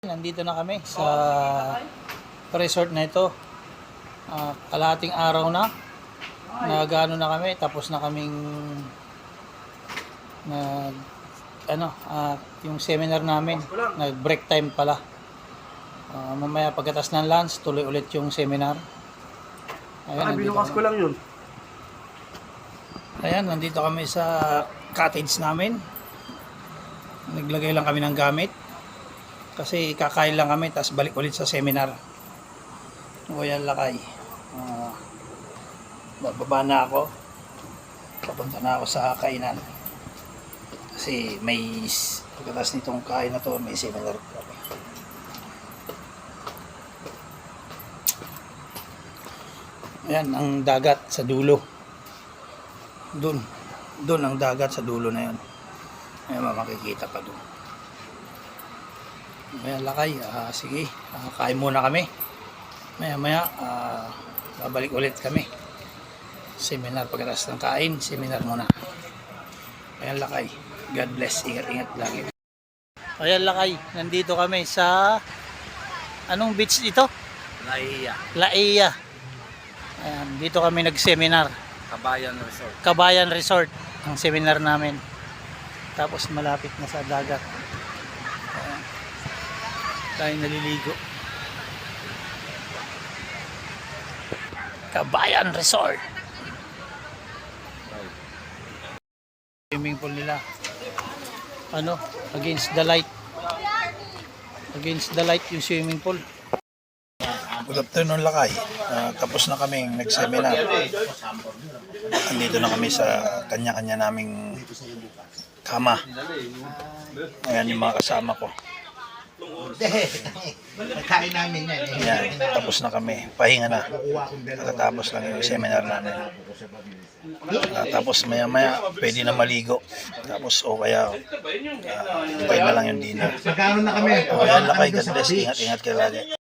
Nandito na kami sa resort na ito. Kalahating araw na. Nagano na kami, tapos na kaming yung seminar namin. Nag-break time pala. Mamaya pagkatas ng lunch, tuloy ulit yung seminar. Ayan, binukas ko lang yun. Ayan, nandito kami sa cottage namin. Naglagay lang kami ng gamit. Kasi kakain lang kami, tapos balik ulit sa seminar. Royal Lakay. Bababa na ako. Papunta na ako sa kainan. Kasi may pagkatas nitong kain na to, may seminar kami. Ayan, ang dagat sa dulo. Doon ang dagat sa dulo na yun. Ayan, makikita pa doon. Ayan, Lakay. Sige, kain muna kami. Maya babalik ulit kami. Seminar, pagkatapos ng kain, seminar muna. Ayan, Lakay. God bless. Ingat-ingat lagi. Ayan, Lakay. Nandito kami sa anong beach dito? Laia. Ayan, dito kami nag-seminar. Kabayan Resort ang seminar namin. Tapos malapit na sa dagat. Ayan. Tayo naliligo. Kabayan Resort. Swimming pool nila. Against the light. Against the light yung swimming pool. Good afternoon, Lakay. Tapos na kaming nag-seminar. Andito na kami sa kanya-kanya naming kama. Ayan yung mga kasama ko. Kain namin yan. Ayan, tapos na kami. Pahinga na. Nakatapos lang yung seminar namin. Tapos maya-maya pwede na maligo. Tapos kaya hintay na lang yung dinner. Magkaroon na kami. Ayan, Lakay. God bless. Ingat-ingat kayo lagi.